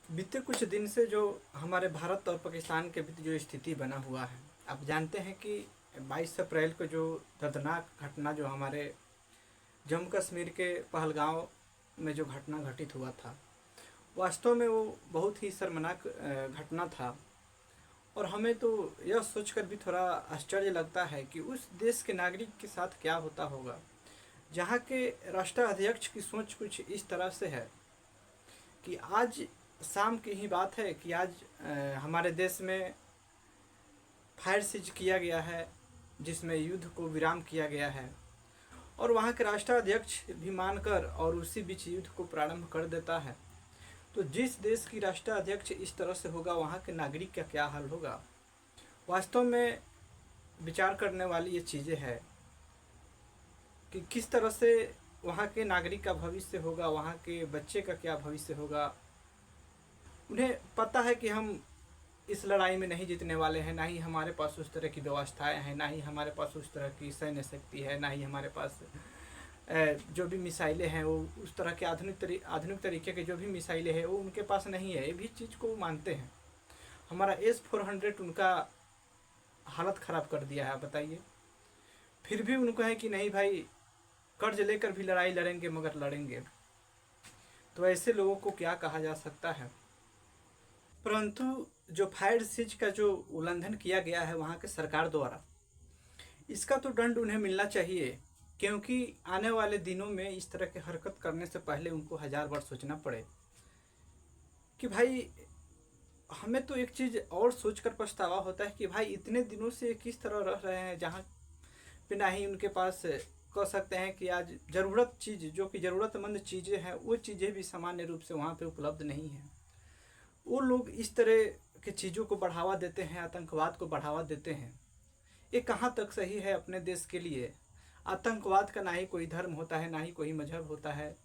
बीते कुछ दिन से जो हमारे भारत और पाकिस्तान के बीच जो स्थिति बना हुआ है, आप जानते हैं कि 22 अप्रैल को जो दर्दनाक घटना जो हमारे जम्मू कश्मीर के पहलगांव में जो घटना घटित हुआ था, वास्तव में वो बहुत ही शर्मनाक घटना था। और हमें तो यह सोचकर भी थोड़ा आश्चर्य लगता है कि उस देश के नागरिक के साथ क्या होता होगा, जहाँ के राष्ट्राध्यक्ष की सोच कुछ इस तरह से है कि आज शाम की ही बात है कि आज हमारे देश में फायर सीज किया गया है, जिसमें युद्ध को विराम किया गया है। और वहाँ के राष्ट्राध्यक्ष भी मानकर और उसी बीच युद्ध को प्रारंभ कर देता है। तो जिस देश की राष्ट्राध्यक्ष इस तरह से होगा, वहाँ के नागरिक का क्या हाल होगा। वास्तव में विचार करने वाली ये चीज़ें हैं कि किस तरह से वहाँ के नागरिक का भविष्य होगा, वहाँ के बच्चे का क्या भविष्य होगा। उन्हें पता है कि हम इस लड़ाई में नहीं जीतने वाले हैं, ना ही हमारे पास उस तरह की व्यवस्थाएं हैं, ना ही हमारे पास उस तरह की सैन्य शक्ति है, ना ही हमारे पास जो भी मिसाइलें हैं वो उस तरह के आधुनिक तरीके के जो भी मिसाइलें हैं वो उनके पास नहीं है। ये भी चीज़ को वो मानते हैं। हमारा S-400 उनका हालत ख़राब कर दिया है, बताइए। फिर भी उनको है कि नहीं भाई, कर्ज लेकर भी लड़ाई लड़ेंगे मगर लड़ेंगे। तो ऐसे लोगों को क्या कहा जा सकता है। परंतु जो फायर सीज का जो उल्लंघन किया गया है वहाँ के सरकार द्वारा, इसका तो दंड उन्हें मिलना चाहिए, क्योंकि आने वाले दिनों में इस तरह की हरकत करने से पहले उनको 1000 बार सोचना पड़े कि भाई, हमें तो एक चीज़ और सोचकर पछतावा होता है कि भाई इतने दिनों से किस तरह रह रहे हैं, जहाँ पे ना ही उनके पास कह सकते हैं कि आज ज़रूरत चीज़ जो कि ज़रूरतमंद चीज़ें हैं वो चीज़ें भी सामान्य रूप से वहाँ पे उपलब्ध नहीं हैं। वो लोग इस तरह की चीज़ों को बढ़ावा देते हैं, आतंकवाद को बढ़ावा देते हैं। ये कहाँ तक सही है अपने देश के लिए। आतंकवाद का ना ही कोई धर्म होता है, ना ही कोई मजहब होता है।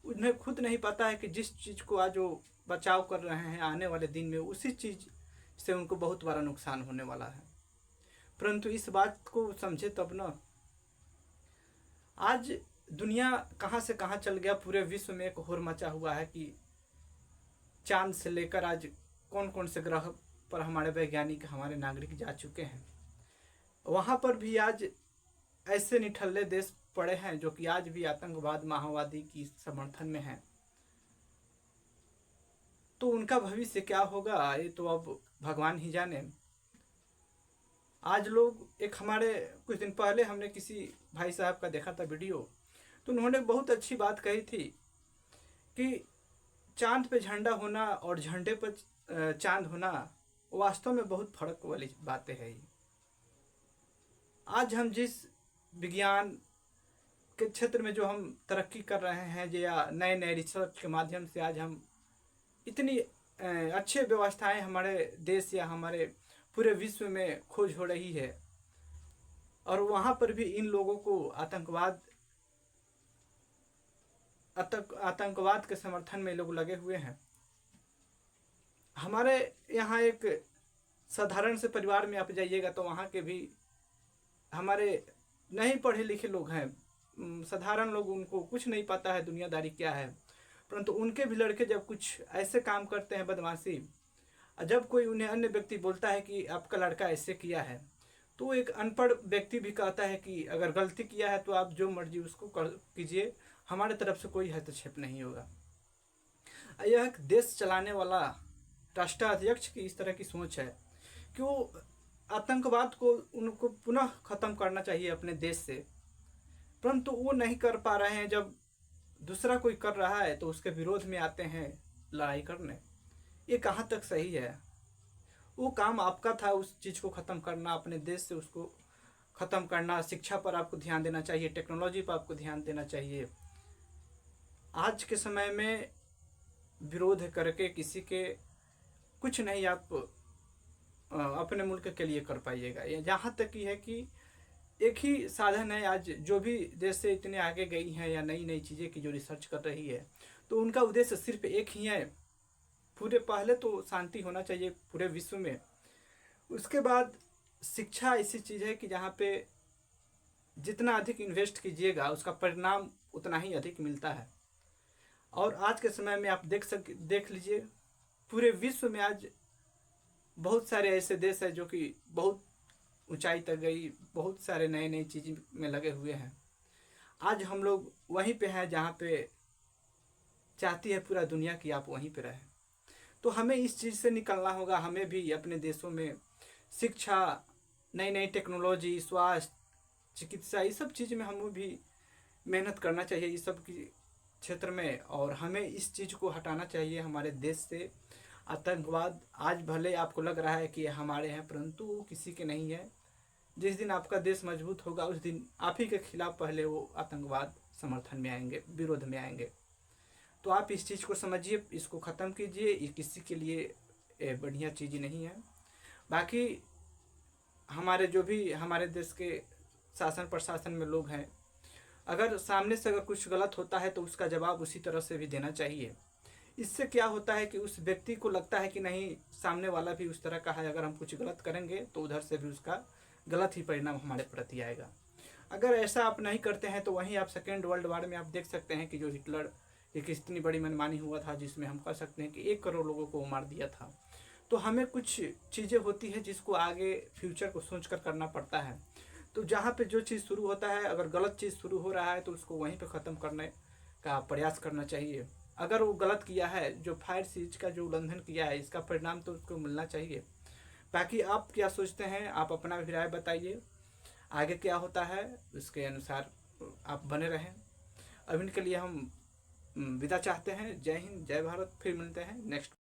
उन्हें खुद नहीं पता है कि जिस चीज़ को आज वो बचाव कर रहे हैं, आने वाले दिन में उसी चीज़ से उनको बहुत बड़ा नुकसान होने वाला है। परंतु इस बात को समझे तब ना। आज दुनिया कहाँ से कहाँ चल गया, पूरे विश्व में एक होड़ मचा हुआ है कि चांद से लेकर आज कौन कौन से ग्रह पर हमारे वैज्ञानिक, हमारे नागरिक जा चुके हैं। वहाँ पर भी आज ऐसे निठल्ले देश पड़े हैं जो कि आज भी आतंकवाद, माओवादी की समर्थन में हैं। तो उनका भविष्य क्या होगा ये तो अब भगवान ही जाने। आज लोग एक हमारे कुछ दिन पहले हमने किसी भाई साहब का देखा था वीडियो, तो उन्होंने बहुत अच्छी बात कही थी कि चांद पे झंडा होना और झंडे पर चांद होना वास्तव में बहुत फर्क वाली बातें हैं। आज हम जिस विज्ञान के क्षेत्र में जो हम तरक्की कर रहे हैं, या नए नए रिसर्च के माध्यम से आज हम इतनी अच्छे व्यवस्थाएं हमारे देश या हमारे पूरे विश्व में खोज हो रही है, और वहाँ पर भी इन लोगों को आतंकवाद के समर्थन में लोग लगे हुए हैं। हमारे यहाँ एक साधारण से परिवार में आप जाइएगा तो वहाँ के भी हमारे नहीं पढ़े लिखे लोग हैं, साधारण लोग, उनको कुछ नहीं पता है दुनियादारी क्या है। परंतु उनके भी लड़के जब कुछ ऐसे काम करते हैं बदमाशी, जब कोई उन्हें अन्य व्यक्ति बोलता है कि आपका लड़का ऐसे किया है, तो एक अनपढ़ व्यक्ति भी कहता है कि अगर गलती किया है तो आप जो मर्जी उसको कीजिए, हमारे तरफ से कोई हस्तक्षेप नहीं होगा। यह एक देश चलाने वाला राष्ट्राध्यक्ष की इस तरह की सोच है कि वो आतंकवाद को उनको पुनः खत्म करना चाहिए अपने देश से, परंतु वो नहीं कर पा रहे हैं। जब दूसरा कोई कर रहा है तो उसके विरोध में आते हैं लड़ाई करने। ये कहाँ तक सही है। वो काम आपका था उस चीज़ को ख़त्म करना, अपने देश से उसको ख़त्म करना। शिक्षा पर आपको ध्यान देना चाहिए, टेक्नोलॉजी पर आपको ध्यान देना चाहिए। आज के समय में विरोध करके किसी के कुछ नहीं आप अपने मुल्क के लिए कर पाइएगा। जहाँ तक की है कि एक ही साधन है, आज जो भी देश से इतने आगे गई हैं या नई नई चीज़ें की जो रिसर्च कर रही है, तो उनका उद्देश्य सिर्फ एक ही है। पूरे पहले तो शांति होना चाहिए पूरे विश्व में, उसके बाद शिक्षा ऐसी चीज़ है कि जहाँ पे जितना अधिक इन्वेस्ट कीजिएगा उसका परिणाम उतना ही अधिक मिलता है। और आज के समय में आप देख लीजिए पूरे विश्व में आज बहुत सारे ऐसे देश हैं जो कि बहुत ऊंचाई तक गई, बहुत सारे नए नए चीज़ में लगे हुए हैं। आज हम लोग वहीं पे हैं जहाँ पे चाहती है पूरा दुनिया की आप वहीं पे रहें। तो हमें इस चीज़ से निकलना होगा। हमें भी अपने देशों में शिक्षा, नई नई टेक्नोलॉजी, स्वास्थ्य, चिकित्सा, ये सब चीज़ में हमें भी मेहनत करना चाहिए इस सब की क्षेत्र में। और हमें इस चीज़ को हटाना चाहिए हमारे देश से। आतंकवाद आज भले आपको लग रहा है कि ये हमारे हैं, परंतु वो किसी के नहीं है। जिस दिन आपका देश मजबूत होगा उस दिन आप ही के खिलाफ पहले वो आतंकवाद समर्थन में आएंगे, विरोध में आएंगे। तो आप इस चीज़ को समझिए, इसको ख़त्म कीजिए। ये किसी के लिए बढ़िया चीज़ नहीं है। बाकी हमारे जो भी हमारे देश के शासन प्रशासन में लोग हैं, अगर सामने से अगर कुछ गलत होता है तो उसका जवाब उसी तरह से भी देना चाहिए। इससे क्या होता है कि उस व्यक्ति को लगता है कि नहीं, सामने वाला भी उस तरह का है, अगर हम कुछ गलत करेंगे तो उधर से भी उसका गलत ही परिणाम हमारे प्रति आएगा। अगर ऐसा आप नहीं करते हैं तो वहीं आप सेकेंड वर्ल्ड वार में आप देख सकते हैं कि जो हिटलर एक इतनी बड़ी मनमानी हुआ था जिसमें हम कह सकते हैं कि 1 करोड़ लोगों को मार दिया था। तो हमें कुछ चीज़ें होती है जिसको आगे फ्यूचर को सोच कर करना पड़ता है। तो जहाँ पे जो चीज़ शुरू होता है, अगर गलत चीज़ शुरू हो रहा है तो उसको वहीं पे ख़त्म करने का प्रयास करना चाहिए। अगर वो गलत किया है, जो फायर चीज का जो उल्लंघन किया है, इसका परिणाम तो उसको मिलना चाहिए। बाकी आप क्या सोचते हैं, आप अपना भी राय बताइए। आगे क्या होता है उसके अनुसार आप बने रहें। अभी के लिए हम विदा चाहते हैं। जय हिंद, जय भारत। फिर मिलते हैं नेक्स्ट।